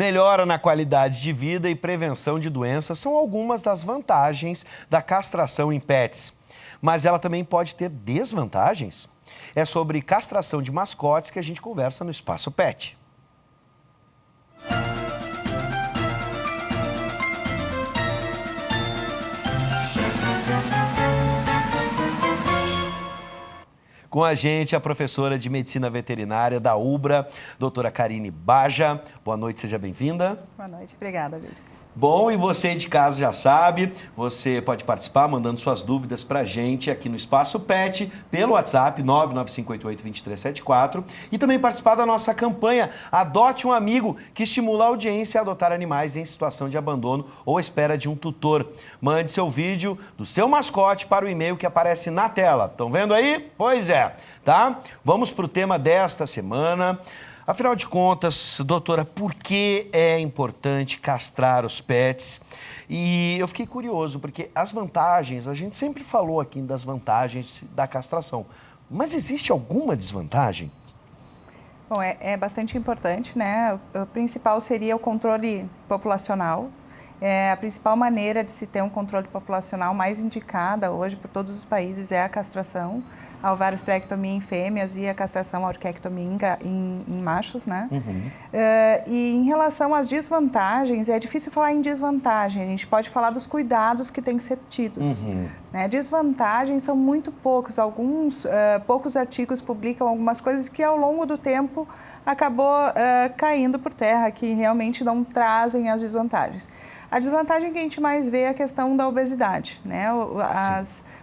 Melhora na qualidade de vida e prevenção de doenças são algumas das vantagens da castração em pets. Mas ela também pode ter desvantagens. É sobre castração de mascotes que a gente conversa no Espaço Pet. Com a gente, a professora de Medicina Veterinária da UBRA, doutora Karine Baja. Boa noite, seja bem-vinda. Boa noite, obrigada, Vilis. Bom, e você de casa já sabe, você pode participar mandando suas dúvidas pra gente aqui no Espaço Pet, pelo WhatsApp 995882374 e também participar da nossa campanha Adote um Amigo, que estimula a audiência a adotar animais em situação de abandono ou espera de um tutor. Mande seu vídeo do seu mascote para o e-mail que aparece na tela. Estão vendo aí? Pois é, tá? Vamos para o tema desta semana. Afinal de contas, doutora, por que é importante castrar os pets? E eu fiquei curioso, porque as vantagens, a gente sempre falou aqui das vantagens da castração, mas existe alguma desvantagem? Bom, é bastante importante, né? O principal seria o controle populacional. A principal maneira de se ter um controle populacional mais indicada hoje por todos os países é a castração. A ovariosterectomia em fêmeas e a castração, a orquiectomia em machos, né? E em relação às desvantagens, é difícil falar em desvantagem, a gente pode falar dos cuidados que têm que ser tidos. Né? Desvantagens são muito poucos, poucos artigos publicam algumas coisas que ao longo do tempo acabou caindo por terra, que realmente não trazem as desvantagens. A desvantagem que a gente mais vê é a questão da obesidade, né?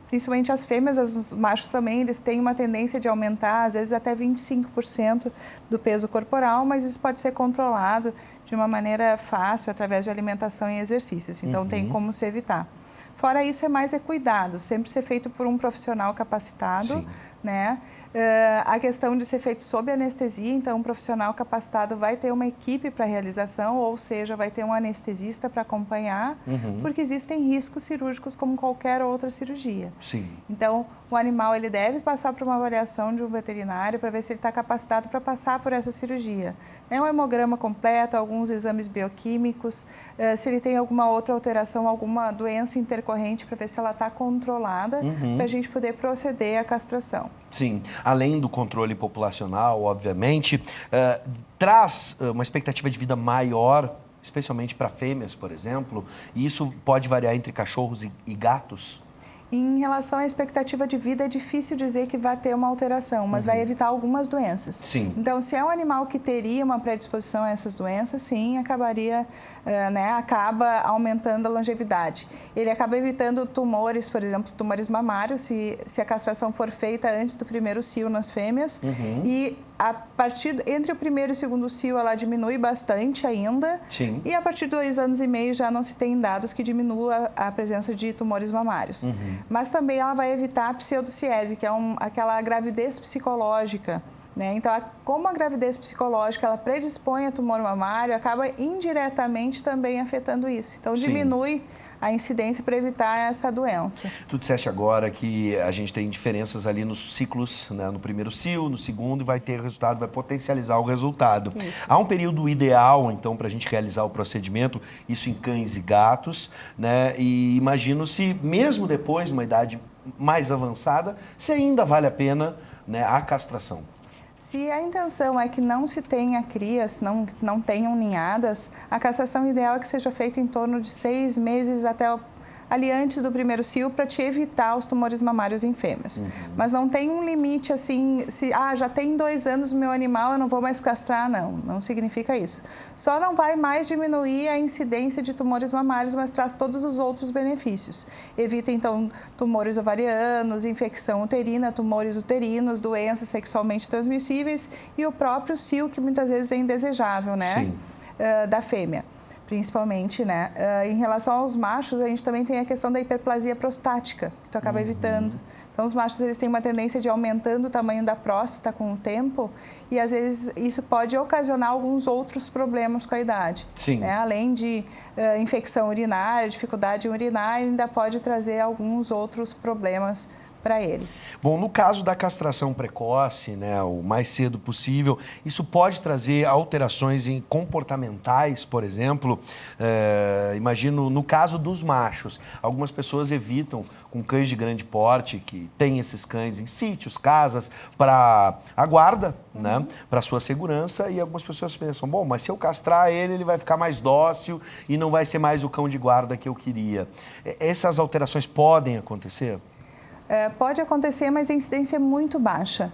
Principalmente as fêmeas, os machos também, eles têm uma tendência de aumentar, às vezes até 25% do peso corporal, mas isso pode ser controlado de uma maneira fácil, através de alimentação e exercícios. Então, tem como se evitar. Fora isso, é mais cuidado, sempre ser feito por um profissional capacitado, né? A questão de ser feito sob anestesia, então um profissional capacitado vai ter uma equipe para realização, ou seja, vai ter um anestesista para acompanhar, porque existem riscos cirúrgicos como qualquer outra cirurgia. Então, o animal ele deve passar por uma avaliação de um veterinário para ver se ele está capacitado para passar por essa cirurgia. Um hemograma completo, alguns exames bioquímicos, se ele tem alguma outra alteração, alguma doença intercorrente, para ver se ela está controlada, para a gente poder proceder à castração. Sim, além do controle populacional, obviamente, traz uma expectativa de vida maior, especialmente para fêmeas, por exemplo, e isso pode variar entre cachorros e gatos? Em relação à expectativa de vida, é difícil dizer que vai ter uma alteração, mas vai evitar algumas doenças. Então, se é um animal que teria uma predisposição a essas doenças, sim, acaba aumentando a longevidade. Ele acaba evitando tumores, por exemplo, tumores mamários, se a castração for feita antes do primeiro cio nas fêmeas. E entre o primeiro e o segundo cio, ela diminui bastante ainda. E a partir de 2 anos e meio já não se tem dados que diminua a presença de tumores mamários. Mas também ela vai evitar a pseudociese, que é aquela gravidez psicológica. Né? Então, como a gravidez psicológica ela predispõe a tumor mamário, acaba indiretamente também afetando isso. Então, diminui a incidência para evitar essa doença. Tu disseste agora que a gente tem diferenças ali nos ciclos, né? No primeiro cio, no segundo, e vai ter resultado, vai potencializar o resultado. Há um período ideal, então, para a gente realizar o procedimento, isso em cães e gatos, né? E imagino se, mesmo depois, de uma idade mais avançada, se ainda vale a pena, né, a castração. Se a intenção é que não se tenha crias, não tenham ninhadas, a castração ideal é que seja feita em torno de 6 meses até ali antes do primeiro cio, para te evitar os tumores mamários em fêmeas. Mas não tem um limite assim, já tem 2 anos o meu animal, eu não vou mais castrar, não significa isso. Só não vai mais diminuir a incidência de tumores mamários, mas traz todos os outros benefícios. Evita, então, tumores ovarianos, infecção uterina, tumores uterinos, doenças sexualmente transmissíveis e o próprio cio, que muitas vezes é indesejável, né? Da fêmea. Principalmente, né? Em relação aos machos, a gente também tem a questão da hiperplasia prostática, que tu acaba evitando. Então, os machos eles têm uma tendência de aumentando o tamanho da próstata com o tempo e, às vezes, isso pode ocasionar alguns outros problemas com a idade. Né? Além de infecção urinária, dificuldade urinária, ainda pode trazer alguns outros problemas para ele. Bom, no caso da castração precoce, né, o mais cedo possível, isso pode trazer alterações comportamentais, por exemplo. Imagino no caso dos machos, algumas pessoas evitam com cães de grande porte, que tem esses cães em sítios, casas, para a guarda, né, para sua segurança, e algumas pessoas pensam, bom, mas se eu castrar ele, ele vai ficar mais dócil e não vai ser mais o cão de guarda que eu queria. Essas alterações podem acontecer? Pode acontecer, mas a incidência é muito baixa.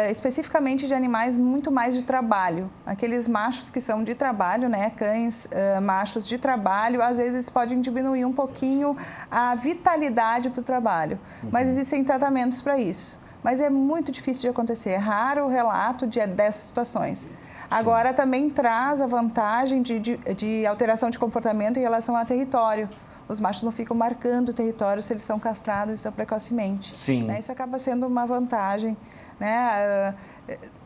Especificamente de animais muito mais de trabalho. Aqueles machos que são de trabalho, né? Cães machos de trabalho, às vezes podem diminuir um pouquinho a vitalidade para o trabalho. Mas existem tratamentos para isso. Mas é muito difícil de acontecer. É raro o relato dessas situações. Agora também traz a vantagem de alteração de comportamento em relação ao território. Os machos não ficam marcando o território se eles são castrados tão precocemente. Sim. Né? Isso acaba sendo uma vantagem. Né?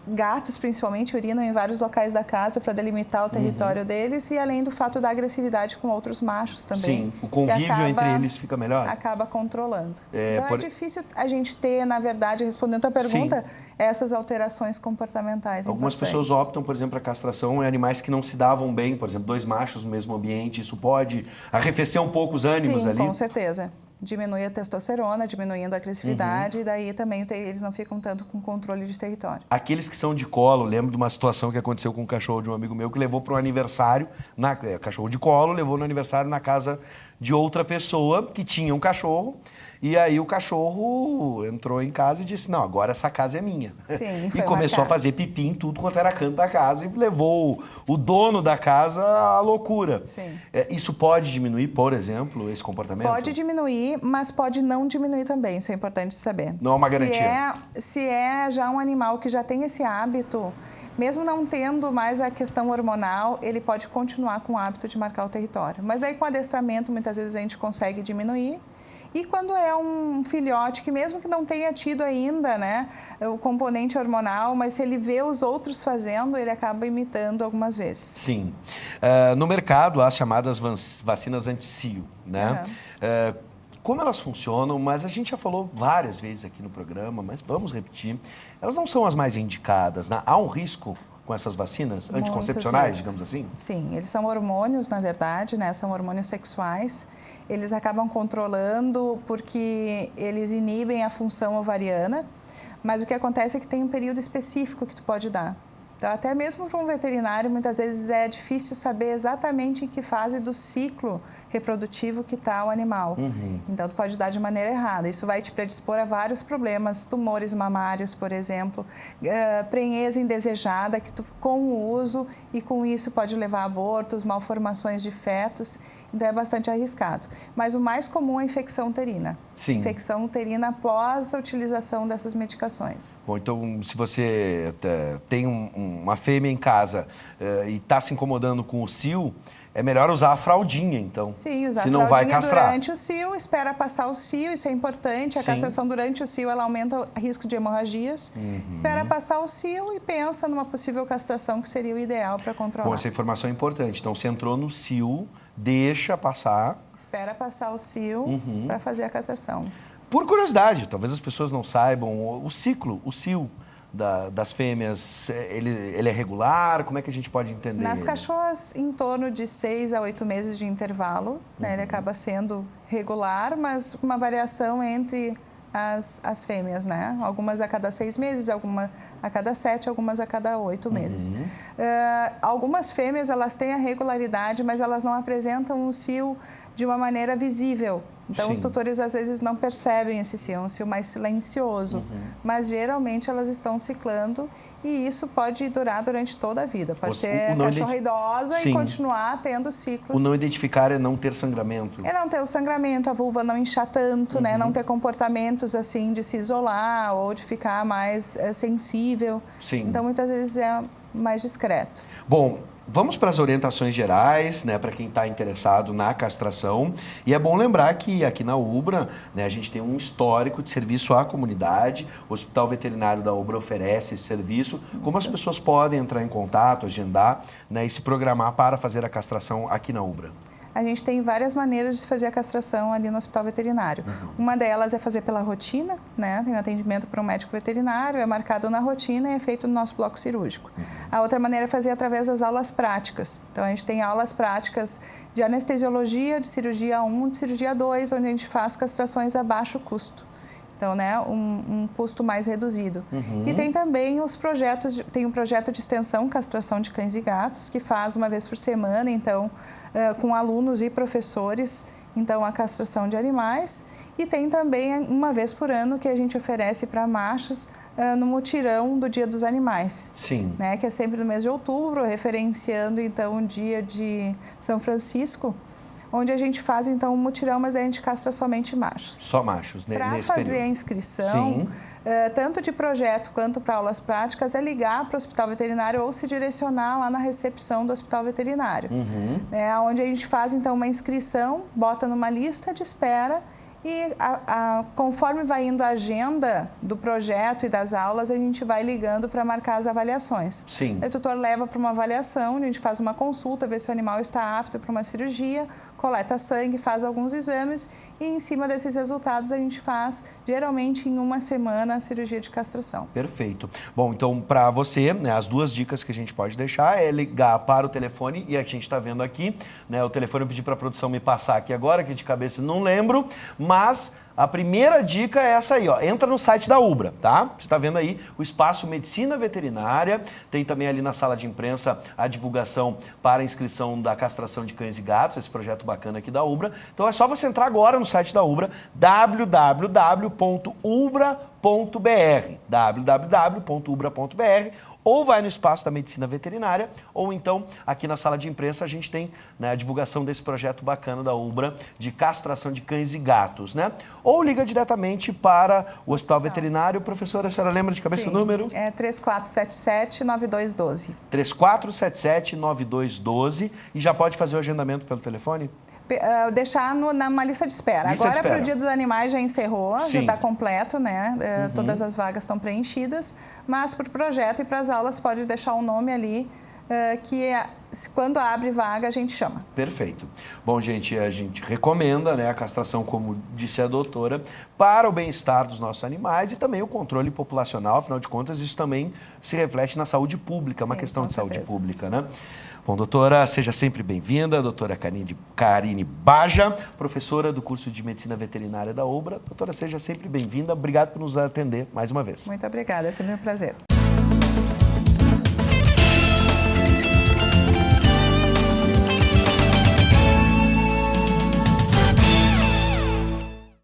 Gatos, principalmente, urinam em vários locais da casa para delimitar o território deles e além do fato da agressividade com outros machos também. Sim, o convívio entre eles fica melhor. Acaba controlando. Então é difícil a gente ter, na verdade, respondendo a tua pergunta, essas alterações comportamentais. Algumas pessoas optam, por exemplo, a castração em animais que não se davam bem, por exemplo, 2 machos no mesmo ambiente. Isso pode arrefecer um pouco os ânimos ali? Sim, com certeza. Diminui a testosterona, diminuindo a agressividade, e daí também eles não ficam tanto com controle de território. Aqueles que são de colo, lembro de uma situação que aconteceu com um cachorro de um amigo meu que levou para um aniversário, cachorro de colo, levou no aniversário na casa de outra pessoa que tinha um cachorro. E aí o cachorro entrou em casa e disse, não, agora essa casa é minha. Sim, e começou a fazer pipi em tudo quanto era canto da casa e levou o dono da casa à loucura. Sim. Isso pode diminuir, por exemplo, esse comportamento? Pode diminuir, mas pode não diminuir também, isso é importante saber. Não é uma garantia. Se é já um animal que já tem esse hábito, mesmo não tendo mais a questão hormonal, ele pode continuar com o hábito de marcar o território. Mas aí com adestramento, muitas vezes a gente consegue diminuir. E quando é um filhote que mesmo que não tenha tido ainda, né, o componente hormonal, mas se ele vê os outros fazendo, ele acaba imitando algumas vezes. Sim. No mercado há as chamadas vacinas anti-cio, né? Como elas funcionam, mas a gente já falou várias vezes aqui no programa, mas vamos repetir. Elas não são as mais indicadas, né? Há um risco com essas vacinas anticoncepcionais, digamos assim? Sim, eles são hormônios, na verdade, né? São hormônios sexuais. Eles acabam controlando porque eles inibem a função ovariana, mas o que acontece é que tem um período específico que tu pode dar. Então, até mesmo para um veterinário, muitas vezes é difícil saber exatamente em que fase do ciclo reprodutivo que está o animal. Então, tu pode dar de maneira errada. Isso vai te predispor a vários problemas, tumores mamários, por exemplo, prenhez indesejada, que tu, com o uso, e com isso pode levar a abortos, malformações de fetos. Então, é bastante arriscado. Mas o mais comum é a infecção uterina. Sim. Infecção uterina após a utilização dessas medicações. Bom, então, se você tem uma fêmea em casa e está se incomodando com o cio, é melhor usar a fraldinha, então. Sim, usar a fraldinha vai castrar. Durante o cio, espera passar o cio, isso é importante. A castração durante o cio, ela aumenta o risco de hemorragias. Espera passar o cio e pensa numa possível castração que seria o ideal para controlar. Bom, essa informação é importante. Então, se entrou no cio, deixa passar. Espera passar o cio para fazer a castração. Por curiosidade, talvez as pessoas não saibam, o cio das fêmeas, ele é regular? Como é que a gente pode entender? Nas cachorras, em torno de 6 a 8 meses de intervalo, né, ele acaba sendo regular, mas uma variação entre as fêmeas, né? Algumas a cada 6 meses, algumas a cada 7, algumas a cada 8 meses. Algumas fêmeas, elas têm a regularidade, mas elas não apresentam o cio de uma maneira visível. Então, os tutores às vezes não percebem esse cio, é um cio mais silencioso. Mas geralmente elas estão ciclando e isso pode durar durante toda a vida. Pode ser cachorra idosa e continuar tendo ciclos. O não identificar é não ter sangramento. É não ter o sangramento, a vulva não inchar tanto, né? Não ter comportamentos assim de se isolar ou de ficar mais sensível. Sim. Então, muitas vezes é mais discreto. Bom, vamos para as orientações gerais, né, para quem está interessado na castração. E é bom lembrar que aqui na Ubra, né, a gente tem um histórico de serviço à comunidade. O Hospital Veterinário da Ubra oferece esse serviço. Como as pessoas podem entrar em contato, agendar, né, e se programar para fazer a castração aqui na Ubra? a gente tem várias maneiras de fazer a castração ali no hospital veterinário. Uma delas é fazer pela rotina, né? Tem um atendimento para um médico veterinário, é marcado na rotina e é feito no nosso bloco cirúrgico. A outra maneira é fazer através das aulas práticas. Então, a gente tem aulas práticas de anestesiologia, de cirurgia 1, de cirurgia 2, onde a gente faz castrações a baixo custo. Então, né, um custo mais reduzido. E tem também os projetos, tem um projeto de extensão castração de cães e gatos, que faz uma vez por semana, então, com alunos e professores, então, a castração de animais. E tem também uma vez por ano que a gente oferece para machos no mutirão do Dia dos Animais. Sim. Né, que é sempre no mês de outubro, referenciando, então, o dia de São Francisco, onde a gente faz, então, um mutirão, mas a gente castra somente machos. Só machos, né? Para fazer a inscrição, tanto de projeto quanto para aulas práticas, é ligar para o hospital veterinário ou se direcionar lá na recepção do hospital veterinário. Onde a gente faz, então, uma inscrição, bota numa lista de espera e conforme vai indo a agenda do projeto e das aulas, a gente vai ligando para marcar as avaliações. Sim. O tutor leva para uma avaliação, a gente faz uma consulta, vê se o animal está apto para uma cirurgia, coleta sangue, faz alguns exames e em cima desses resultados a gente faz, geralmente em uma semana, a cirurgia de castração. Perfeito. Bom, então para você, né, as duas dicas que a gente pode deixar é ligar para o telefone, e a gente está vendo aqui, né, o telefone eu pedi para a produção me passar aqui agora, que de cabeça não lembro, mas a primeira dica é essa aí, ó. Entra no site da Ubra, tá? Você está vendo aí o espaço Medicina Veterinária, tem também ali na sala de imprensa a divulgação para a inscrição da castração de cães e gatos, esse projeto bacana aqui da Ubra. Então é só você entrar agora no site da Ubra, www.ubra.br, ou vai no espaço da Medicina Veterinária, ou então aqui na sala de imprensa a gente tem, né, a divulgação desse projeto bacana da Ubra de castração de cães e gatos, né? Ou liga diretamente para o Hospital Veterinário. Professora, a senhora lembra de cabeça o número? É 3477-9212. 3477-9212, e já pode fazer o agendamento pelo telefone? Deixar numa lista de espera. Agora, para o Dia dos Animais já encerrou, já está completo, né? Todas as vagas estão preenchidas, mas para o projeto e para as aulas pode deixar o nome ali, que quando abre vaga a gente chama. Perfeito. Bom, gente, a gente recomenda, né, a castração, como disse a doutora, para o bem-estar dos nossos animais e também o controle populacional, afinal de contas isso também se reflete na saúde pública, é uma questão de saúde pública, né? Bom, doutora, seja sempre bem-vinda, doutora Karine Baja, professora do curso de Medicina Veterinária da Ubra. Doutora, seja sempre bem-vinda, obrigado por nos atender mais uma vez. Muito obrigada, é sempre um prazer.